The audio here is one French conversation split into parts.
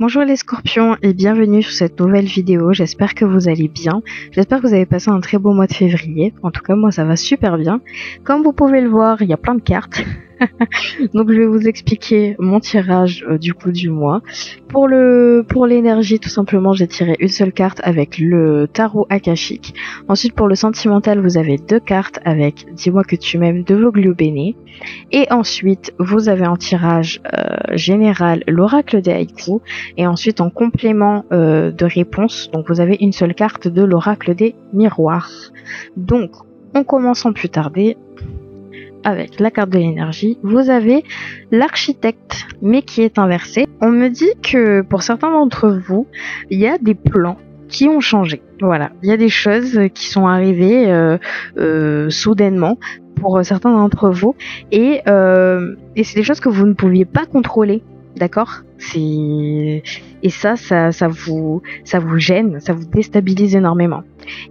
Bonjour les scorpions et bienvenue sur cette nouvelle vidéo, j'espère que vous allez bien, j'espère que vous avez passé un très beau mois de février, en tout cas moi ça va super bien. Comme vous pouvez le voir, il y a plein de cartes, donc je vais vous expliquer mon tirage du coup du mois. Pour l'énergie tout simplement j'ai tiré une seule carte avec le tarot akashique. Ensuite pour le sentimental vous avez deux cartes avec Dis-moi que tu m'aimes de Voglio Bene. Et ensuite vous avez en tirage général l'oracle des haïkus. Et ensuite en complément de réponse, donc vous avez une seule carte de l'oracle des miroirs. Donc on commence sans plus tarder avec la carte de l'énergie. Vous avez l'architecte, mais qui est inversé. On me dit que pour certains d'entre vous, il y a des plans qui ont changé. Voilà, il y a des choses qui sont arrivées soudainement pour certains d'entre vous, et c'est des choses que vous ne pouviez pas contrôler. D'accord, et ça vous gêne, ça vous déstabilise énormément.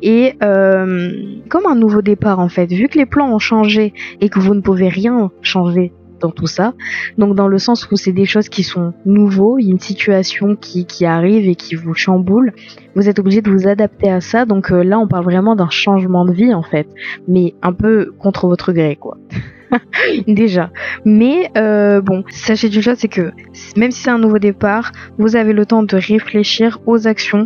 Et comme un nouveau départ en fait, vu que les plans ont changé et que vous ne pouvez rien changer dans tout ça, donc dans le sens où c'est des choses qui sont nouveaux, il y a une situation qui arrive et qui vous chamboule, vous êtes obligé de vous adapter à ça. Donc là on parle vraiment d'un changement de vie en fait, mais un peu contre votre gré quoi. Déjà, mais bon, sachez une chose, c'est que même si c'est un nouveau départ, vous avez le temps de réfléchir aux actions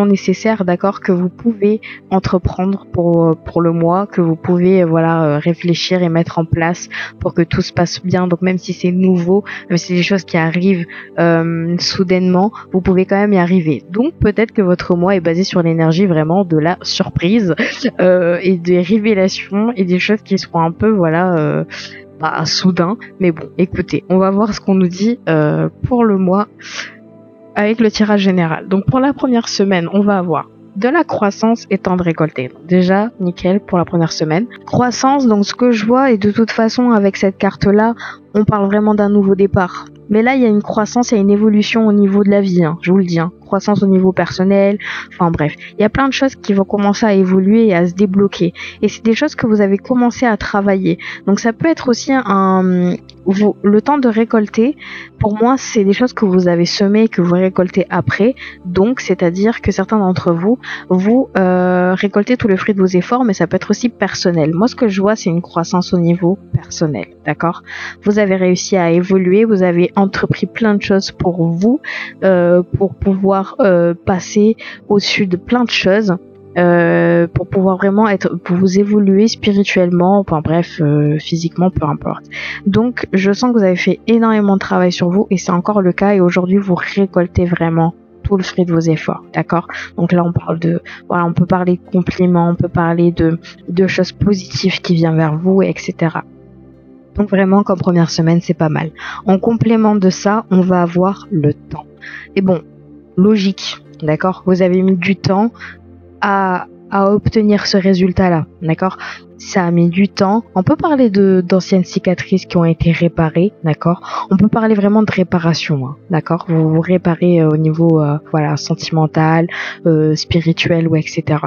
nécessaires, d'accord, que vous pouvez entreprendre pour le mois, que vous pouvez réfléchir et mettre en place pour que tout se passe bien. Donc même si c'est nouveau, même si c'est des choses qui arrivent soudainement, vous pouvez quand même y arriver. Donc peut-être que votre mois est basé sur l'énergie vraiment de la surprise et des révélations et des choses qui seront un peu soudain. Mais bon, écoutez, on va voir ce qu'on nous dit pour le mois avec le tirage général. Donc pour la première semaine, on va avoir de la croissance et temps de récolter. Donc déjà, nickel pour la première semaine. Croissance, donc ce que je vois, et de toute façon avec cette carte-là, on parle vraiment d'un nouveau départ. Mais là, il y a une croissance, il y a une évolution au niveau de la vie, je vous le dis. Croissance au niveau personnel, enfin bref. Il y a plein de choses qui vont commencer à évoluer et à se débloquer. Et c'est des choses que vous avez commencé à travailler. Donc ça peut être aussi le temps de récolter. Pour moi, c'est des choses que vous avez semées et que vous récoltez après. Donc, c'est-à-dire que certains d'entre vous récoltez tout le fruit de vos efforts, mais ça peut être aussi personnel. Moi, ce que je vois, c'est une croissance au niveau personnel, d'accord ? Vous avez réussi à évoluer, vous avez entrepris plein de choses pour vous, pour pouvoir passer au-dessus de plein de choses, pour pouvoir vraiment pour vous évoluer spirituellement, enfin bref, physiquement, peu importe. Donc je sens que vous avez fait énormément de travail sur vous et c'est encore le cas, et aujourd'hui vous récoltez vraiment tout le fruit de vos efforts, d'accord? Donc là on parle on peut parler de compliments, on peut parler de choses positives qui viennent vers vous, etc. Donc vraiment, comme première semaine, c'est pas mal. En complément de ça, on va avoir le temps. Et bon, logique, d'accord? Vous avez mis du temps à obtenir ce résultat-là, d'accord? Ça a mis du temps. On peut parler d'anciennes cicatrices qui ont été réparées, d'accord? On peut parler vraiment de réparation, d'accord? Vous réparez au niveau sentimental, spirituel, ou etc.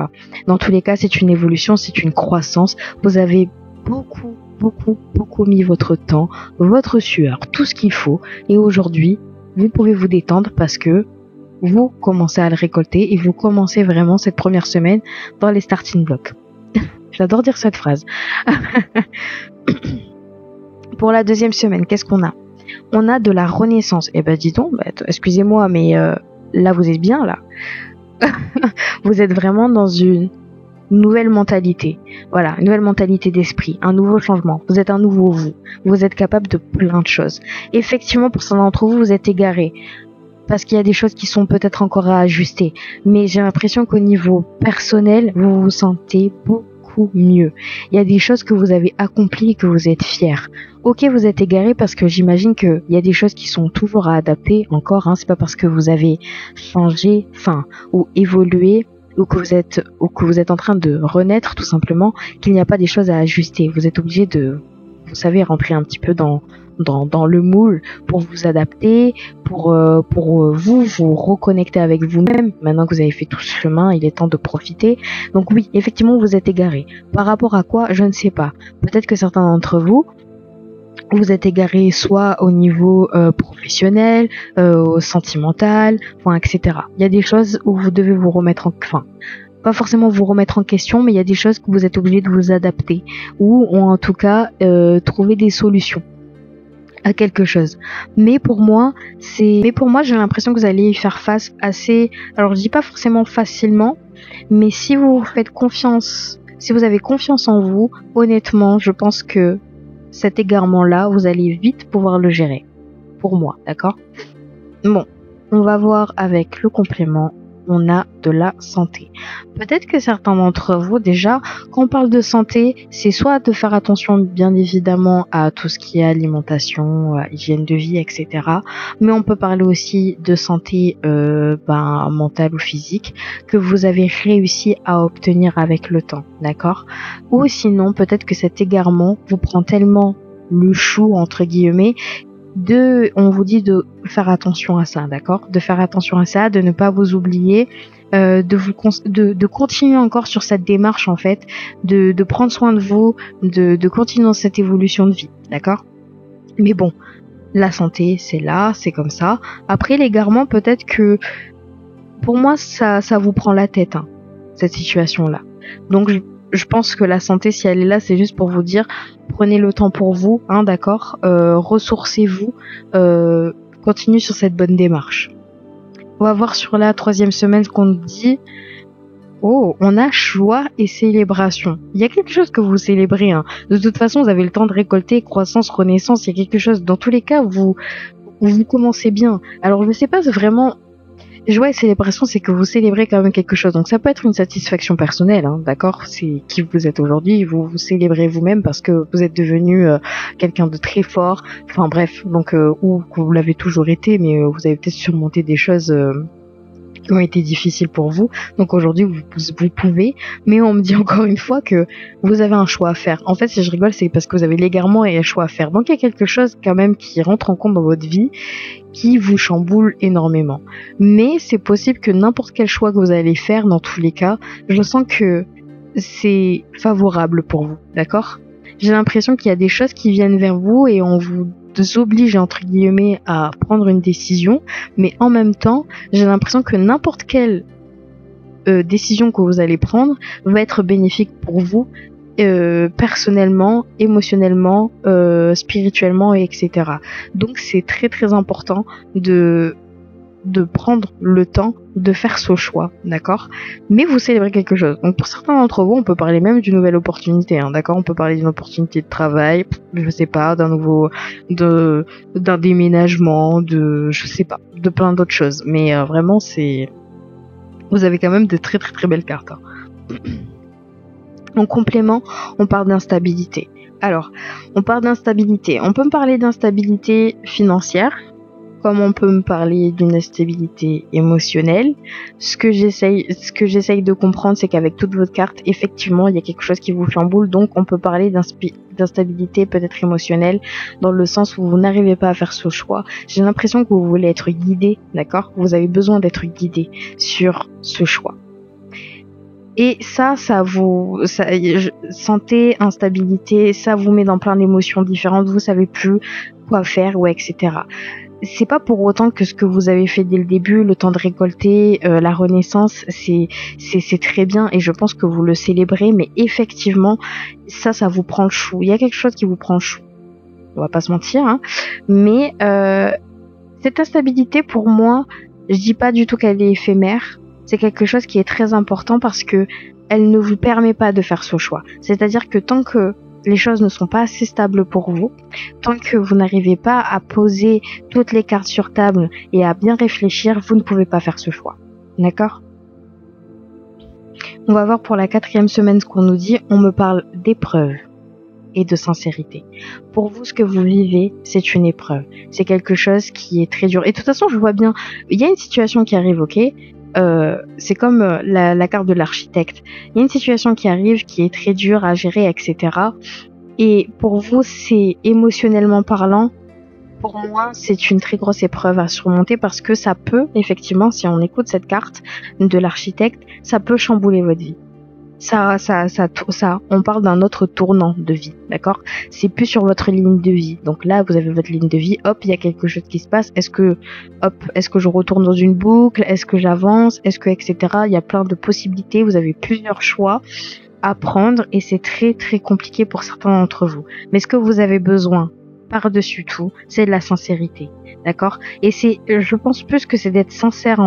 Dans tous les cas, c'est une évolution, c'est une croissance. Vous avez beaucoup mis votre temps, votre sueur, tout ce qu'il faut, et aujourd'hui vous pouvez vous détendre parce que vous commencez à le récolter et vous commencez vraiment cette première semaine dans les starting blocks. J'adore dire cette phrase. Pour la deuxième semaine, qu'est-ce qu'on a? On a de la renaissance. Eh ben dis donc, excusez-moi, mais là vous êtes bien là. Vous êtes vraiment dans une nouvelle mentalité, voilà, une nouvelle mentalité d'esprit, un nouveau changement. Vous êtes un nouveau vous êtes capable de plein de choses. Effectivement, pour certains d'entre vous, vous êtes égarés parce qu'il y a des choses qui sont peut-être encore à ajuster, mais j'ai l'impression qu'au niveau personnel, vous vous sentez beaucoup mieux. Il y a des choses que vous avez accomplies et que vous êtes fiers. Ok, vous êtes égarés parce que j'imagine qu'il y a des choses qui sont toujours à adapter encore, c'est pas parce que vous avez changé, ou évolué, ou que vous êtes en train de renaître tout simplement, qu'il n'y a pas des choses à ajuster. Vous êtes obligé de, vous savez, rentrer un petit peu dans le moule pour vous adapter, pour vous reconnecter avec vous-même. Maintenant que vous avez fait tout ce chemin, il est temps de profiter. Donc oui, effectivement, vous êtes égarés. Par rapport à quoi, je ne sais pas. Peut-être que certains d'entre vous Vous êtes égaré soit au niveau professionnel, sentimental, enfin, etc. Il y a des choses où vous devez vous remettre enfin, pas forcément vous remettre en question, mais il y a des choses que vous êtes obligé de vous adapter ou en tout cas trouver des solutions à quelque chose. Mais pour moi, j'ai l'impression que vous allez y faire face assez, alors je dis pas forcément facilement, mais si vous faites confiance, si vous avez confiance en vous, honnêtement, je pense que cet égarement-là, vous allez vite pouvoir le gérer. Pour moi, d'accord? Bon, on va voir avec le complément. On a de la santé. Peut-être que certains d'entre vous, déjà, quand on parle de santé, c'est soit de faire attention, bien évidemment, à tout ce qui est alimentation, hygiène de vie, etc. Mais on peut parler aussi de santé mentale ou physique que vous avez réussi à obtenir avec le temps, d'accord? Ou sinon, peut-être que cet égarement vous prend tellement le chou, entre guillemets, on vous dit de faire attention à ça, d'accord? De faire attention à ça, de ne pas vous oublier, de continuer encore sur cette démarche en fait, de prendre soin de vous, de continuer dans cette évolution de vie, d'accord? Mais bon, la santé, c'est là, c'est comme ça. Après l'égarement, peut-être que pour moi, ça vous prend la tête, hein, cette situation-là. Donc je pense que la santé, si elle est là, c'est juste pour vous dire, prenez le temps pour vous, hein, d'accord, ressourcez-vous, continuez sur cette bonne démarche. On va voir sur la 3e semaine ce qu'on nous dit. Oh, on a choix et célébration. Il y a quelque chose que vous célébrez, hein. De toute façon, vous avez le temps de récolter croissance, renaissance. Il y a quelque chose. Dans tous les cas, vous commencez bien. Alors, je ne sais pas vraiment. Joie et célébration, c'est que vous célébrez quand même quelque chose. Donc ça peut être une satisfaction personnelle, hein, d'accord? C'est qui vous êtes aujourd'hui, vous célébrez vous-même parce que vous êtes devenu quelqu'un de très fort. Enfin bref, donc ou que vous l'avez toujours été, mais vous avez peut-être surmonté des choses qui ont été difficiles pour vous. Donc aujourd'hui, vous pouvez, mais on me dit encore une fois que vous avez un choix à faire. En fait, si je rigole, c'est parce que vous avez l'égarement et un choix à faire. Donc il y a quelque chose quand même qui rentre en compte dans votre vie, qui vous chamboule énormément. Mais c'est possible que n'importe quel choix que vous allez faire, dans tous les cas, je sens que c'est favorable pour vous, d'accord? J'ai l'impression qu'il y a des choses qui viennent vers vous et on vous oblige, entre guillemets, à prendre une décision, mais en même temps, j'ai l'impression que n'importe quelle décision que vous allez prendre va être bénéfique pour vous, personnellement, émotionnellement, spirituellement, etc. Donc c'est très très important de prendre le temps de faire ce choix, d'accord? Mais vous célébrez quelque chose. Donc pour certains d'entre vous, on peut parler même d'une nouvelle opportunité, hein, d'accord? On peut parler d'une opportunité de travail, je sais pas, d'un déménagement, je sais pas, de plein d'autres choses. Mais vraiment, vous avez quand même de très très très belles cartes, hein. En complément, on parle d'instabilité. Alors, on parle d'instabilité. On peut me parler d'instabilité financière, comme on peut me parler d'une instabilité émotionnelle. Ce que j'essaye de comprendre, c'est qu'avec toute votre carte, effectivement, il y a quelque chose qui vous chamboule. Donc, on peut parler d'instabilité peut-être émotionnelle, dans le sens où vous n'arrivez pas à faire ce choix. J'ai l'impression que vous voulez être guidé, d'accord? Vous avez besoin d'être guidé sur ce choix. Et santé, instabilité, ça vous met dans plein d'émotions différentes, vous savez plus quoi faire, ou etc. C'est pas pour autant que ce que vous avez fait dès le début, le temps de récolter, la renaissance, c'est très bien et je pense que vous le célébrez, mais effectivement, ça vous prend le chou. Il y a quelque chose qui vous prend le chou. On va pas se mentir, hein. Mais cette instabilité, pour moi, je dis pas du tout qu'elle est éphémère. C'est quelque chose qui est très important parce que elle ne vous permet pas de faire ce choix. C'est-à-dire que tant que les choses ne sont pas assez stables pour vous, tant que vous n'arrivez pas à poser toutes les cartes sur table et à bien réfléchir, vous ne pouvez pas faire ce choix. D'accord? On va voir pour la 4e semaine ce qu'on nous dit. On me parle d'épreuve et de sincérité. Pour vous, ce que vous vivez, c'est une épreuve. C'est quelque chose qui est très dur. Et de toute façon, je vois bien, il y a une situation qui arrive, ok? C'est comme la carte de l'architecte. Il y a une situation qui arrive qui est très dure à gérer, etc. Et pour vous, c'est émotionnellement parlant. Pour moi, c'est une très grosse épreuve à surmonter parce que ça peut, effectivement, si on écoute cette carte de l'architecte, ça peut chambouler votre vie. on parle d'un autre tournant de vie, d'accord? C'est plus sur votre ligne de vie. Donc là, vous avez votre ligne de vie, hop, il y a quelque chose qui se passe. Est-ce que je retourne dans une boucle? Est-ce que j'avance? Etc. Il y a plein de possibilités. Vous avez plusieurs choix à prendre et c'est très très compliqué pour certains d'entre vous. Mais ce que vous avez besoin, par-dessus tout, c'est de la sincérité, d'accord? Et je pense plus que c'est d'être sincère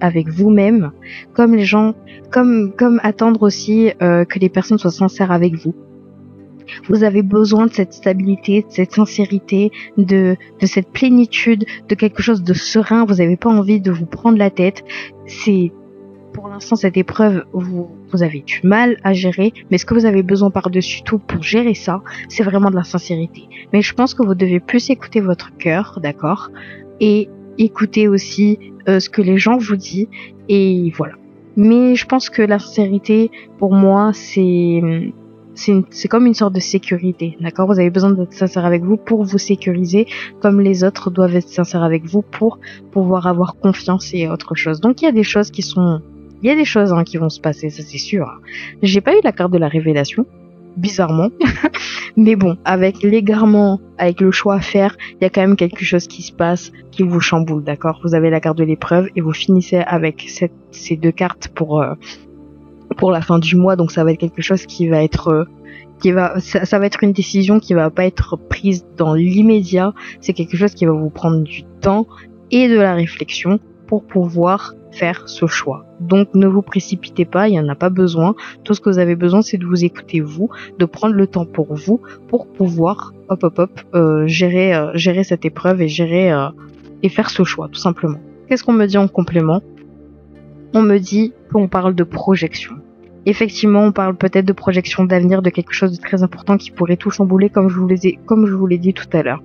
avec vous-même, comme les gens, comme attendre aussi que les personnes soient sincères avec vous. Vous avez besoin de cette stabilité, de cette sincérité, de cette plénitude, de quelque chose de serein. Vous n'avez pas envie de vous prendre la tête. Pour l'instant, cette épreuve, vous avez du mal à gérer, mais ce que vous avez besoin par-dessus tout pour gérer ça, c'est vraiment de la sincérité. Mais je pense que vous devez plus écouter votre cœur, d'accord? Et écouter aussi ce que les gens vous disent, et voilà. Mais je pense que la sincérité, pour moi, c'est comme une sorte de sécurité, d'accord? Vous avez besoin d'être sincère avec vous pour vous sécuriser, comme les autres doivent être sincères avec vous pour pouvoir avoir confiance et autre chose. Donc il y a des choses qui vont se passer, ça c'est sûr. J'ai pas eu la carte de la révélation, bizarrement. Mais bon, avec l'égarement, avec le choix à faire, il y a quand même quelque chose qui se passe, qui vous chamboule, d'accord? Vous avez la carte de l'épreuve et vous finissez avec ces deux cartes pour la fin du mois, donc ça va être quelque chose qui va être ça va être une décision qui va pas être prise dans l'immédiat, c'est quelque chose qui va vous prendre du temps et de la réflexion pour pouvoir faire ce choix. Donc ne vous précipitez pas, il n'y en a pas besoin. Tout ce que vous avez besoin, c'est de vous écouter vous, de prendre le temps pour vous, pour pouvoir gérer cette épreuve et faire ce choix, tout simplement. Qu'est-ce qu'on me dit en complément? On me dit qu'on parle de projection. Effectivement, on parle peut-être de projection d'avenir, de quelque chose de très important qui pourrait tout chambouler, comme je vous l'ai dit tout à l'heure.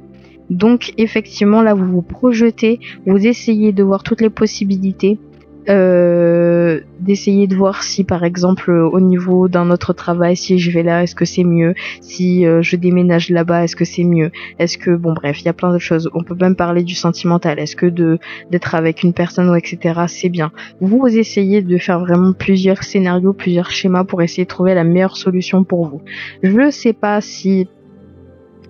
Donc, effectivement, là, vous vous projetez, vous essayez de voir toutes les possibilités, d'essayer de voir si, par exemple, au niveau d'un autre travail, si je vais là, est-ce que c'est mieux? Si je déménage là-bas, est-ce que c'est mieux? Est-ce que, bon, bref, il y a plein de choses. On peut même parler du sentimental. Est-ce que d'être avec une personne ou etc., c'est bien? Vous essayez de faire vraiment plusieurs scénarios, plusieurs schémas pour essayer de trouver la meilleure solution pour vous. Je ne sais pas si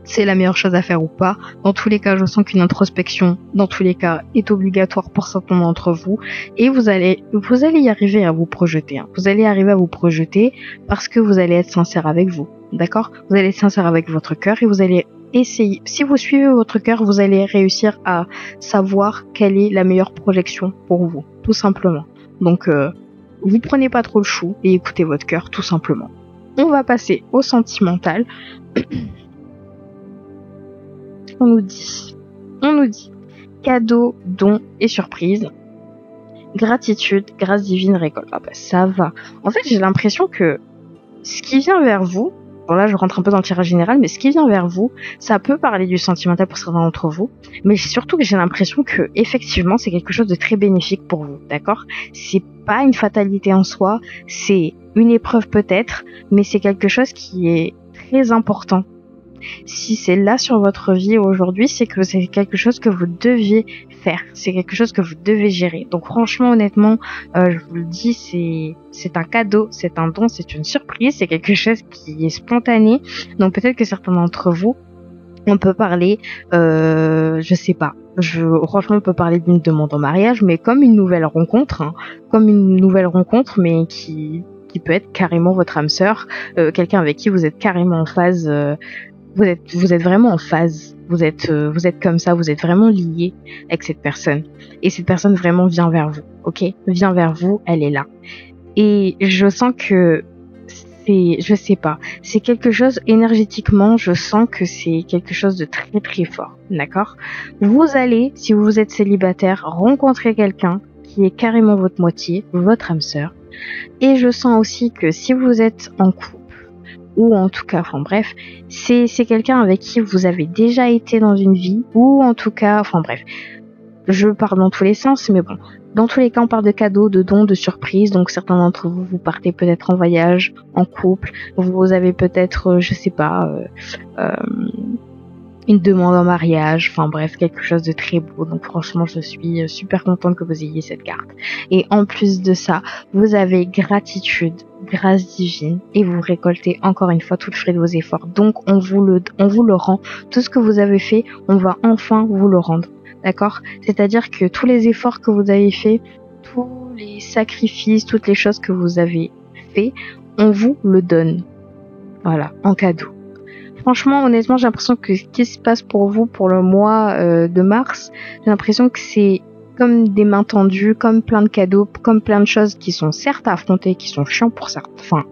c'est la meilleure chose à faire ou pas. Dans tous les cas, je sens qu'une introspection, dans tous les cas, est obligatoire pour certains d'entre vous. Et vous allez y arriver à vous projeter. Hein. Vous allez arriver à vous projeter parce que vous allez être sincère avec vous. D'accord? Vous allez être sincère avec votre cœur et vous allez essayer. Si vous suivez votre cœur, vous allez réussir à savoir quelle est la meilleure projection pour vous. Tout simplement. Donc, vous prenez pas trop le chou et écoutez votre cœur, tout simplement. On va passer au sentimental. On nous dit cadeau, don et surprise, gratitude, grâce divine, récolte. Ah bah ça va. En fait, j'ai l'impression que ce qui vient vers vous, bon là je rentre un peu dans le tirage général, mais ce qui vient vers vous, ça peut parler du sentimental pour certains d'entre vous, mais surtout que j'ai l'impression que effectivement c'est quelque chose de très bénéfique pour vous, d'accord? C'est pas une fatalité en soi, c'est une épreuve peut-être, mais c'est quelque chose qui est très important. Si c'est là sur votre vie aujourd'hui, c'est que c'est quelque chose que vous deviez faire. C'est quelque chose que vous devez gérer. Donc franchement, honnêtement, je vous le dis, c'est un cadeau, c'est un don, c'est une surprise, c'est quelque chose qui est spontané. Donc peut-être que certains d'entre vous, on peut parler, je sais pas. Franchement, on peut parler d'une demande en mariage, mais comme une nouvelle rencontre, hein, mais qui peut être carrément votre âme sœur, quelqu'un avec qui vous êtes carrément en phase. Vous êtes vraiment en phase. Vous êtes comme ça. Vous êtes vraiment lié avec cette personne. Et cette personne vraiment vient vers vous. Ok, vient vers vous. Elle est là. Et je sens que je sais pas. C'est quelque chose énergétiquement. Je sens que c'est quelque chose de très très fort. D'accord. Vous allez, si vous êtes célibataire, rencontrer quelqu'un qui est carrément votre moitié, votre âme sœur. Et je sens aussi que si vous êtes en couple, ou en tout cas, enfin bref, c'est quelqu'un avec qui vous avez déjà été dans une vie, ou en tout cas, enfin bref, je parle dans tous les sens, mais bon, dans tous les cas, on parle de cadeaux, de dons, de surprises, donc certains d'entre vous, vous partez peut-être en voyage, en couple, vous avez peut-être, je sais pas, une demande en mariage, enfin bref, quelque chose de très beau. Donc franchement, je suis super contente que vous ayez cette carte. Et en plus de ça, vous avez gratitude, grâce divine, et vous récoltez encore une fois tout le fruit de vos efforts. Donc on vous le rend. Tout ce que vous avez fait, on va enfin vous le rendre. D'accord? C'est-à-dire que tous les efforts que vous avez faits, tous les sacrifices, toutes les choses que vous avez fait, on vous le donne. Voilà, en cadeau. Franchement, honnêtement, j'ai l'impression que ce qui se passe pour vous pour le mois de mars, j'ai l'impression que c'est comme des mains tendues, comme plein de cadeaux, comme plein de choses qui sont certes à affronter, qui sont chiants pour certains. Enfin,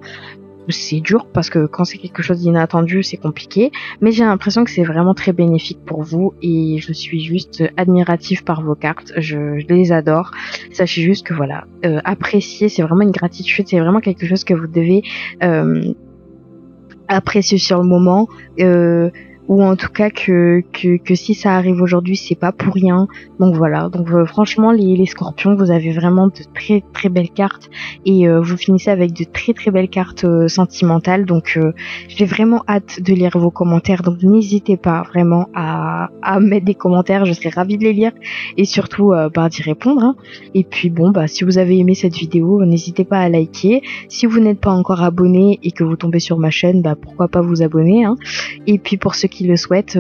c'est dur parce que quand c'est quelque chose d'inattendu, c'est compliqué. Mais j'ai l'impression que c'est vraiment très bénéfique pour vous et je suis juste admirative par vos cartes. Je les adore. Sachez juste que voilà, apprécier, c'est vraiment une gratitude, c'est vraiment quelque chose que vous devez apprécier sur le moment, ou en tout cas que si ça arrive aujourd'hui, c'est pas pour rien. Donc voilà. Donc franchement, les scorpions, vous avez vraiment de très très belles cartes et vous finissez avec de très très belles cartes sentimentales. Donc j'ai vraiment hâte de lire vos commentaires. Donc n'hésitez pas vraiment à mettre des commentaires, je serais ravie de les lire et surtout d'y répondre. Hein. Et puis bon, si vous avez aimé cette vidéo, n'hésitez pas à liker. Si vous n'êtes pas encore abonné et que vous tombez sur ma chaîne, pourquoi pas vous abonner. Hein. Et puis pour ceux qui le souhaitent,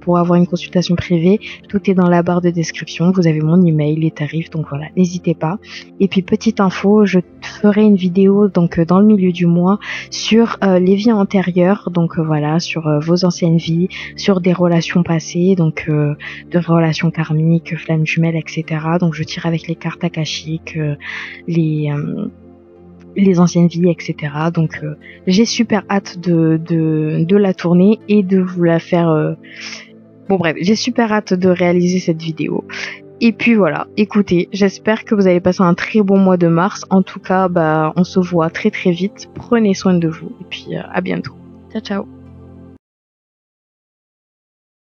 pour avoir une consultation privée, tout est dans la barre de description. Vous avez mon email, les tarifs, donc voilà, n'hésitez pas. Et puis petite info, je ferai une vidéo donc dans le milieu du mois sur les vies antérieures, donc voilà, sur vos anciennes vies, sur des relations passées, donc de relations karmiques, flammes jumelles, etc. Donc je tire avec les cartes akashiques, les anciennes vies, etc. Donc j'ai super hâte de la tourner et de vous la faire. Bon bref, j'ai super hâte de réaliser cette vidéo. Et puis voilà, écoutez, j'espère que vous allez passer un très bon mois de mars. En tout cas, on se voit très très vite. Prenez soin de vous et puis à bientôt. Ciao ciao.